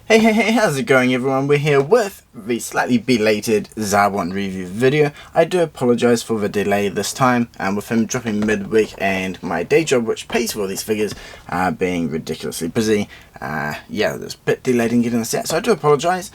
Hey, how's it going everyone? We're here with the slightly belated Zarbon review video. I do apologise for the delay this time, with him dropping midweek and my day job, which pays for all these figures, being ridiculously busy. Yeah, it's a bit delayed in getting this out, so I do apologise.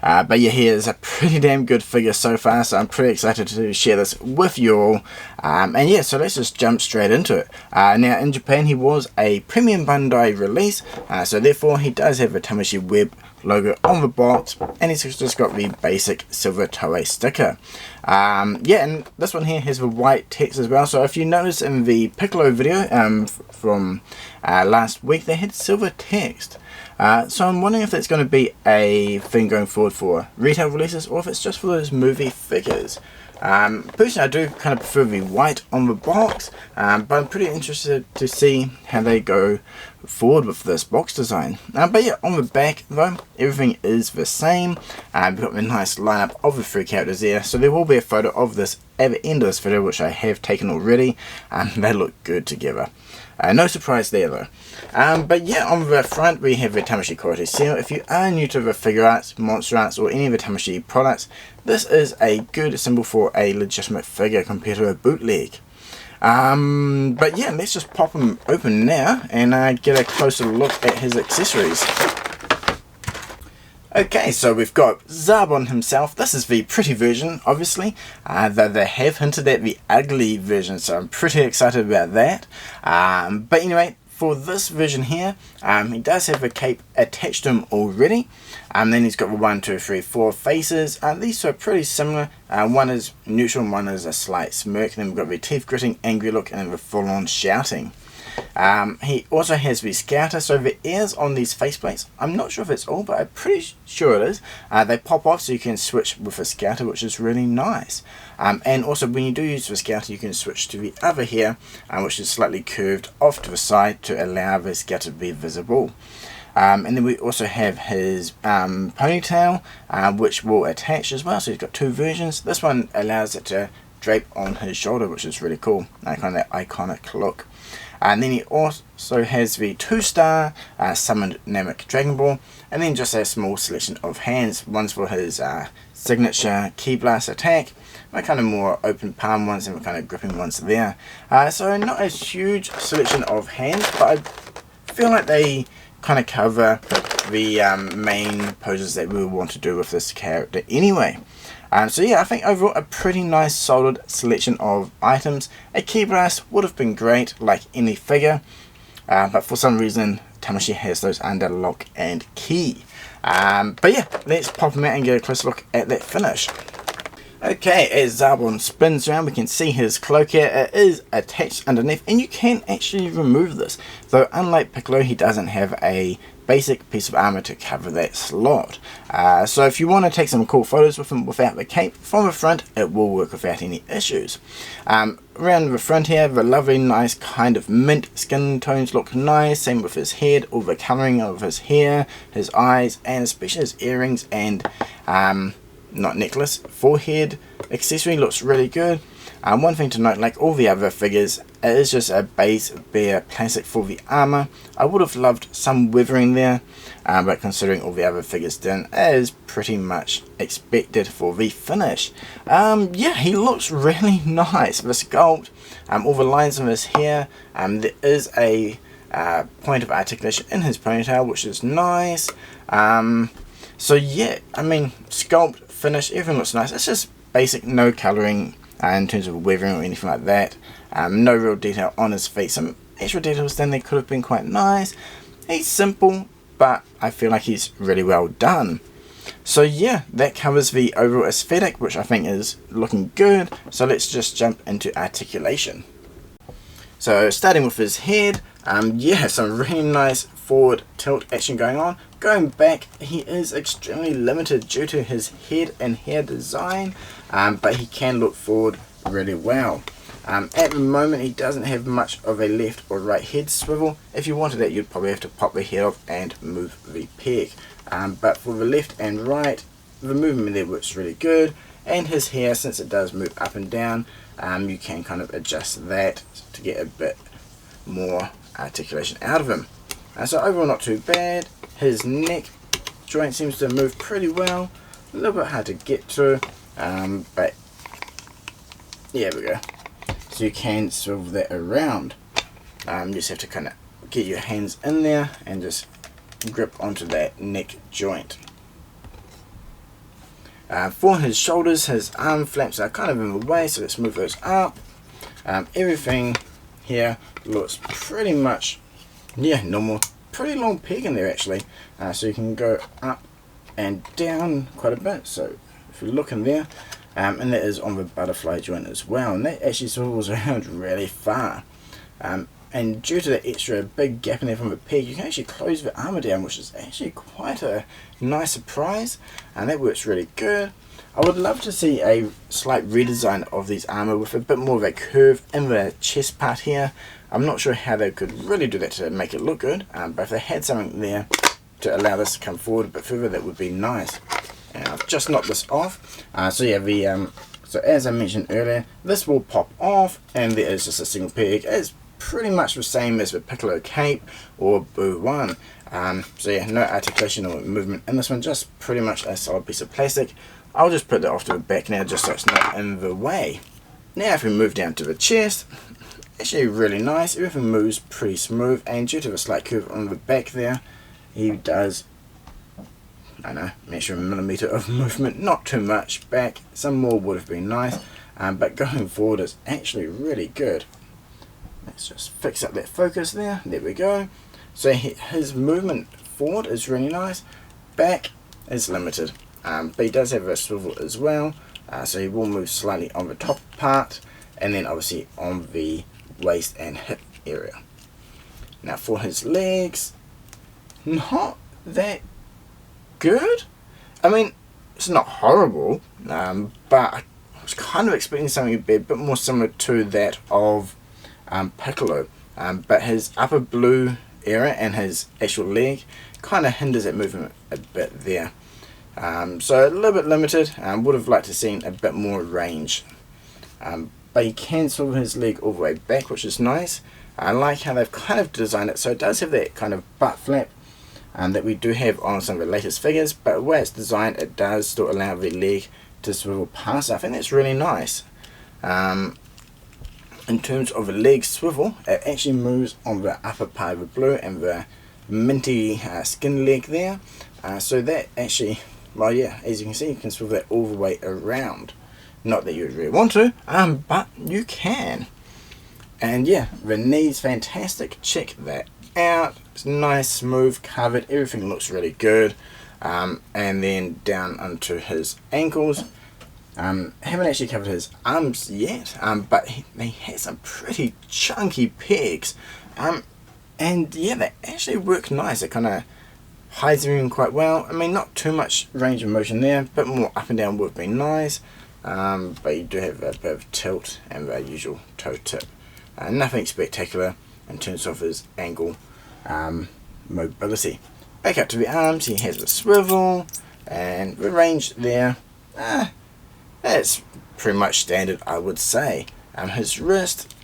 But yeah, here's a pretty damn good figure so far, so I'm pretty excited to share this with you all. And yeah, so let's just jump straight into it. Now, in Japan, he was a premium Bandai release, so therefore he does have a Tamashii Web logo on the box, and he's just got the basic silver Toei sticker. Yeah, and this one here has the white text as well, so if you notice in the Piccolo video from last week, they had silver text. So I'm wondering if that's going to be a thing going forward for retail releases, or if it's just for those movie figures. Personally, I do kind of prefer the white on the box, but I'm pretty interested to see how they go forward with this box design. But yeah, on the back though, everything is the same. We've got the nice lineup of the three characters there, so there will be a photo of this at the end of this video, which I have taken already. They look good together. No surprise there though. But yeah, on the front we have the Tamashii quality seal. If you are new to the Figuarts, Monster Arts, or any of the Tamashii products, this is a good symbol for a legitimate figure compared to a bootleg. But yeah, let's just pop him open now and get a closer look at his accessories. Okay, so we've got Zarbon himself. This is the pretty version, obviously, though they have hinted at the ugly version, so I'm pretty excited about that. But anyway, for this version here, he does have a cape attached to him already. Then he's got the 1, 2, 3, 4 faces. These two are pretty similar. One is neutral and one is a slight smirk. Then we've got the teeth gritting, angry look, and then the full-on shouting. He also has the scouter, so the ears on these faceplates, I'm not sure if it's all, but I'm pretty sure it is. They pop off so you can switch with the scouter, which is really nice. And also when you do use the scouter, you can switch to the other here, which is slightly curved off to the side to allow the scouter to be visible. And then we also have his ponytail, which will attach as well, so he's got two versions. This one allows it to drape on his shoulder, which is really cool, kind of that iconic look. And then he also has the 2-star summoned Namek Dragon Ball, and then just a small selection of hands. One's for his signature Key Blast attack, my kind of more open palm ones, and the kind of gripping ones there. So not a huge selection of hands, but I feel like they kind of cover the main poses that we want to do with this character anyway. So yeah, I think overall a pretty nice solid selection of items. A Key Blast would have been great like any figure, but for some reason Tamashii has those under lock and key. But yeah, let's pop him out and get a close look at that finish. Okay, as Zarbon spins around, we can see his cloak here. It is attached underneath, and you can actually remove this. Though unlike Piccolo, he doesn't have a basic piece of armor to cover that slot. So if you want to take some cool photos with him without the cape, from the front, it will work without any issues. Around the front here, the lovely, nice kind of mint skin tones look nice. Same with his head, all the colouring of his hair, his eyes, and especially his earrings and not necklace, forehead accessory looks really good. One thing to note, like all the other figures, it is just a base bare plastic for the armor. I would have loved some weathering there, but considering all the other figures didn't, it is pretty much expected for the finish. Yeah, he looks really nice. The sculpt, all the lines of his hair, there is a point of articulation in his ponytail, which is nice. So yeah, I mean, sculpt, finish, everything looks nice. It's just basic, no colouring in terms of weathering or anything like that. No real detail on his face. Some extra details then they could have been quite nice. He's simple, but I feel like he's really well done. So yeah, that covers the overall aesthetic, which I think is looking good. So let's just jump into articulation. So starting with his head, yeah, some really nice forward tilt action going on. Going back, he is extremely limited due to his head and hair design, but he can look forward really well. At the moment, he doesn't have much of a left or right head swivel. If you wanted that, you'd probably have to pop the head off and move the peg. But for the left and right, the movement there works really good. And his hair, since it does move up and down, you can kind of adjust that to get a bit more articulation out of him. So overall not too bad. His neck joint seems to move pretty well. A little bit hard to get to, but yeah, there we go. So you can swivel that around. You just have to kind of get your hands in there and just grip onto that neck joint. For his shoulders, his arm flaps are kind of in the way, so let's move those up. Everything here looks pretty much, yeah, normal. Pretty long peg in there actually, so you can go up and down quite a bit. So if you look in there, and that is on the butterfly joint as well, and that actually swivels around really far. And due to the extra big gap in there from the peg, you can actually close the armor down, which is actually quite a nice surprise, and that works really good. I would love to see a slight redesign of these armor with a bit more of a curve in the chest part here. I'm not sure how they could really do that to make it look good, but if they had something there to allow this to come forward a bit further, that would be nice. And I've just knocked this off. So yeah, so as I mentioned earlier, this will pop off, and there is just a single peg. It's pretty much the same as the Piccolo Cape or Boo 1. So yeah, no articulation or movement in this one, just pretty much a solid piece of plastic. I'll just put that off to the back now, just so it's not in the way. Now if we move down to the chest, actually really nice. Everything moves pretty smooth, and due to the slight curve on the back there, he does, I don't know, measure a millimeter of movement, not too much back. Some more would have been nice, but going forward is actually really good. Let's just fix up that focus there. There we go. So his movement forward is really nice. Back is limited, but he does have a swivel as well. So he will move slightly on the top part, and then obviously on the waist and hip area. Now for his legs, not that good. I mean, it's not horrible, but I was kind of expecting something a bit more similar to that of Piccolo, but his upper blue area and his actual leg kind of hinders that movement a bit there. So a little bit limited. Would have liked to see a bit more range, but he can swivel his leg all the way back, which is nice. I like how they've kind of designed it so it does have that kind of butt flap that we do have on some of the latest figures, but the way it's designed, it does still allow the leg to swivel past. I think that's really nice. In terms of the leg swivel, it actually moves on the upper part of the blue and the minty skin leg there. So that actually, well yeah, as you can see, you can swivel that all the way around. Not that you would really want to, but you can. And yeah, the knee's fantastic. Check that out. It's nice, smooth, covered. Everything looks really good. And then down onto his ankles. Haven't actually covered his arms yet, but he has some pretty chunky pegs, and yeah, they actually work nice. It kind of hides everything quite well. I mean, not too much range of motion there, a bit more up and down would be nice, but you do have a bit of tilt and the usual toe tip. Nothing spectacular in terms of his angle mobility. Back up to the arms, he has a swivel, and the range there, that's pretty much standard, I would say. His wrist,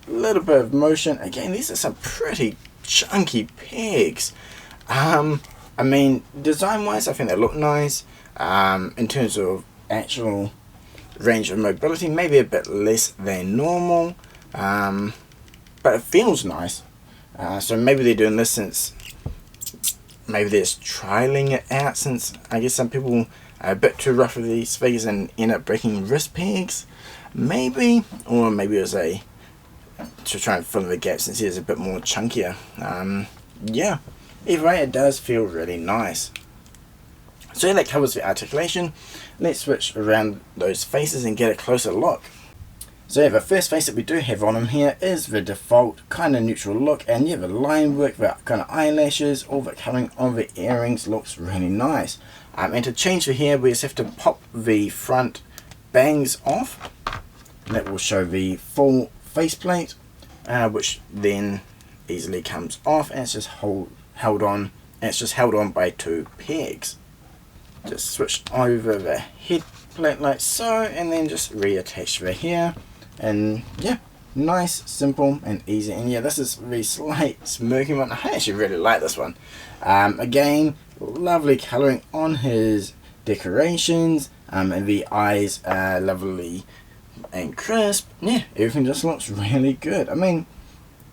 a little bit of motion. Again, these are some pretty chunky pegs. I mean, design-wise, I think they look nice. In terms of actual range of mobility, maybe a bit less than normal, but it feels nice. So maybe they're doing this since, maybe they're just trialing it out, since I guess some people are a bit too rough with these figures and end up breaking wrist pegs, maybe, or maybe it was to try and fill in the gap since he is a bit more chunkier. Yeah, either way, it does feel really nice. So yeah, that covers the articulation. Let's switch around those faces and get a closer look. So yeah, the first face that we do have on him here is the default kind of neutral look, and yeah, the line work, the kind of eyelashes, all the colouring on the earrings looks really nice. And to change the hair, we just have to pop the front bangs off, and that will show the full faceplate, which then easily comes off, and it's just held on. And it's just held on by two pegs. Just switch over the head plate like so, and then just reattach the hair. And yeah, nice, simple and easy. And yeah, this is the slight smirking one. I actually really like this one. Again, lovely colouring on his decorations, and the eyes are lovely and crisp. Yeah, everything just looks really good. I mean,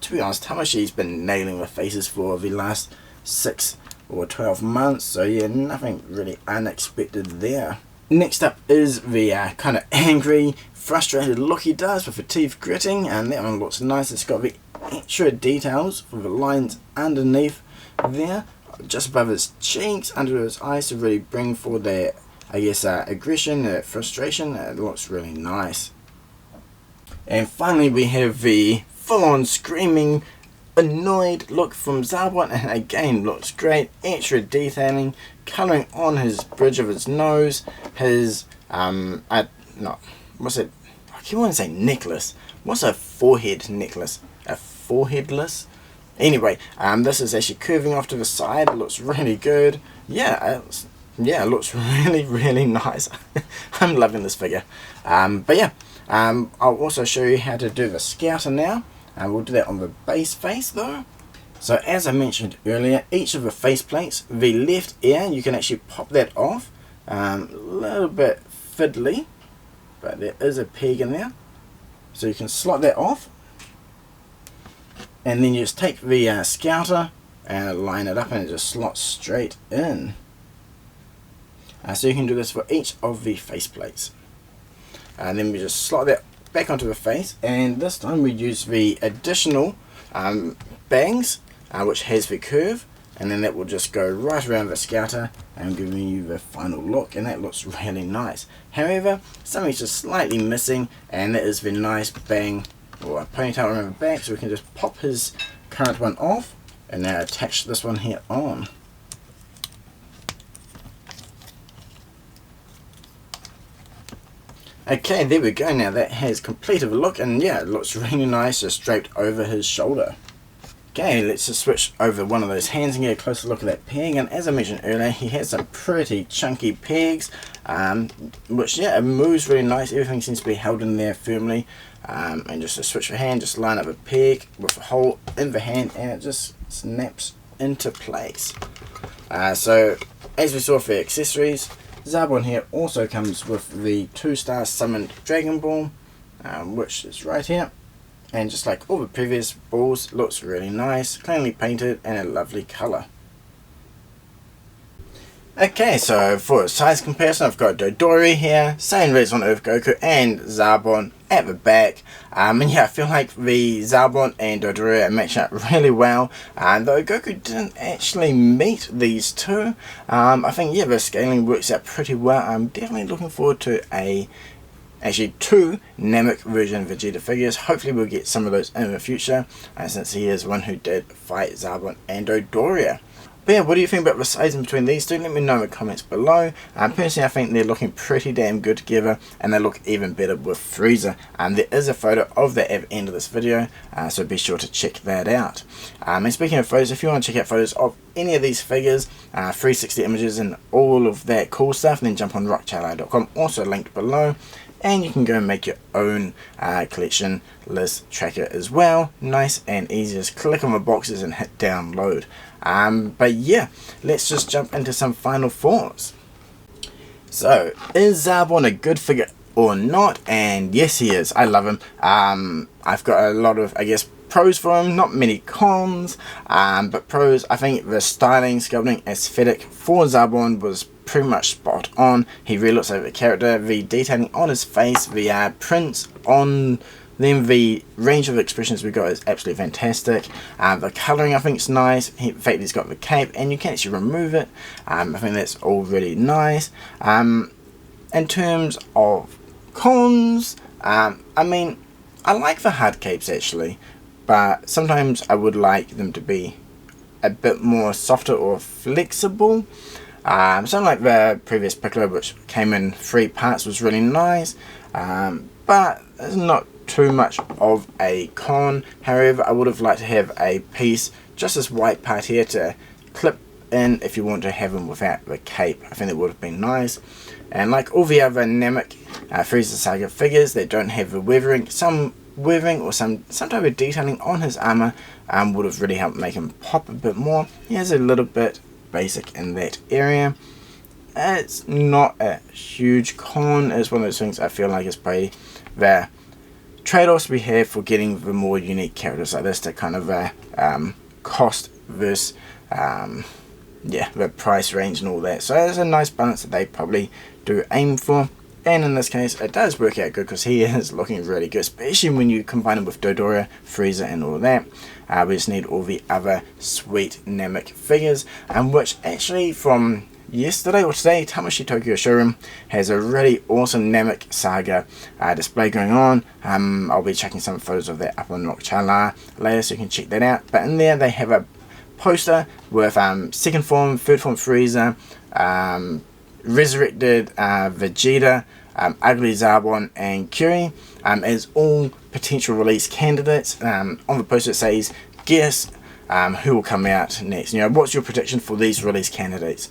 to be honest, Tamashi's been nailing the faces for the last 6 or 12 months, so yeah, nothing really unexpected there. Next up is the kind of angry, frustrated look he does with the teeth gritting, and that one looks nice. It's got the extra details for the lines underneath there, just above his cheeks, under his eyes, to really bring forward that, I guess, aggression, frustration. It looks really nice. And finally we have the full-on screaming, annoyed look from Zarbon, and again looks great. Extra detailing, colouring on his bridge of his nose, his what's it? I keep wanting to say necklace. What's a forehead necklace? A foreheadless? Anyway, this is actually curving off to the side. It looks really good. Yeah, it looks really nice. I'm loving this figure. But yeah, I'll also show you how to do the scouter now. We'll do that on the base face though. So as I mentioned earlier, each of the face plates, the left ear, you can actually pop that off. A little bit fiddly, but there is a peg in there. So you can slot that off. And then you just take the scouter and line it up, and it just slots straight in. So you can do this for each of the face plates. And then we just slot that back onto the face, and this time we use the additional bangs, which has the curve, and then that will just go right around the scouter and giving you the final look, and that looks really nice. However, something's just slightly missing, and that is the nice bang or a ponytail around the back, so we can just pop his current one off and now attach this one here on. Okay, there we go. Now that has completed the look, and yeah, it looks really nice, just draped over his shoulder. Okay, let's just switch over one of those hands and get a closer look at that peg. And as I mentioned earlier, he has some pretty chunky pegs, which yeah, it moves really nice. Everything seems to be held in there firmly. And just to switch the hand, just line up a peg with a hole in the hand, and it just snaps into place. So as we saw for accessories, Zarbon here also comes with the 2-star summoned Dragonball, which is right here. And just like all the previous balls, looks really nice, cleanly painted, and a lovely colour. Okay, so for a size comparison, I've got Dodoria here, same Res on Earth Goku, and Zarbon at the back. And yeah, I feel like the Zarbon and Dodoria are matching up really well. Though Goku didn't actually meet these two, I think yeah, the scaling works out pretty well. I'm definitely looking forward to actually 2 Namek version Vegeta figures. Hopefully we'll get some of those in the future, since he is one who did fight Zarbon and Dodoria. But yeah, what do you think about the sizing between these two? Let me know in the comments below. Personally, I think they're looking pretty damn good together, and they look even better with Freeza. There is a photo of that at the end of this video, so be sure to check that out. And speaking of photos, if you want to check out photos of any of these figures, 360 images and all of that cool stuff, then jump on rockchala.com, also linked below. And you can go and make your own collection list tracker as well. Nice and easy, just click on the boxes and hit download. But yeah, let's just jump into some final thoughts. So, is Zarbon a good figure or not? And yes, he is. I love him. I've got a lot of, I guess, pros for him, not many cons, but pros, I think the styling, sculpting, aesthetic for Zarbon was pretty much spot on. He really looks like the character. The detailing on his face, the prints on them, the range of expressions we got is absolutely fantastic. The colouring I think is nice. In fact, he's got the cape and you can actually remove it. I think that's all really nice. In terms of cons, I mean, I like the hard capes actually, but sometimes I would like them to be a bit more softer or flexible. Something like the previous Piccolo, which came in 3 parts, was really nice, but it's not too much of a con. However, I would have liked to have a piece, just this white part here, to clip in if you want to have them without the cape. I think that would have been nice. And like all the other Namek Freeza Saga figures that don't have the weathering, some weathering or some type of detailing on his armor would have really helped make him pop a bit more. He has a little bit basic in that area. It's not a huge con. It's one of those things I feel like is probably the trade-offs we have for getting the more unique characters like this, to kind of cost versus yeah, the price range and all that. So it's a nice balance that they probably do aim for, and in this case it does work out good because he is looking really good, especially when you combine him with Dodora, Freeza and all of that. We just need all the other sweet Namek figures, which actually from yesterday or today, Tamashii Tokyo Showroom has a really awesome Namek Saga display going on. I'll be checking some photos of that up on Rockchala later, so you can check that out. But in there they have a poster with second form, third form Freeza, resurrected Vegeta, ugly Zarbon and Curie as all potential release candidates. On the poster it says, guess who will come out next. You know, what's your prediction for these release candidates?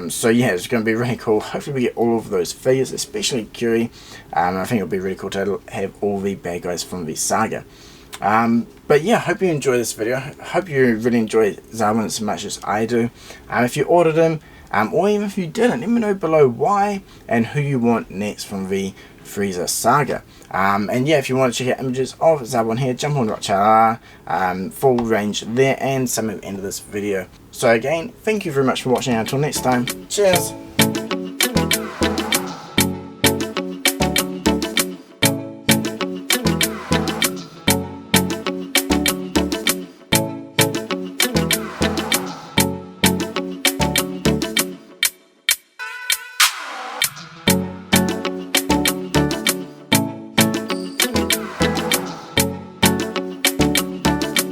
So yeah, it's going to be really cool. Hopefully we get all of those figures, especially Curie. I think it'll be really cool to have all the bad guys from the saga. But yeah, hope you enjoy this video. Hope you really enjoy Zarbon as much as I do. If you ordered him, or even if you didn't, let me know below why and who you want next from the Freeza saga. And yeah, if you want to check out images of Zarbon here, jump on Rockchala, full range there, and some at the end of this video. So again, thank you very much for watching. Until next time, cheers.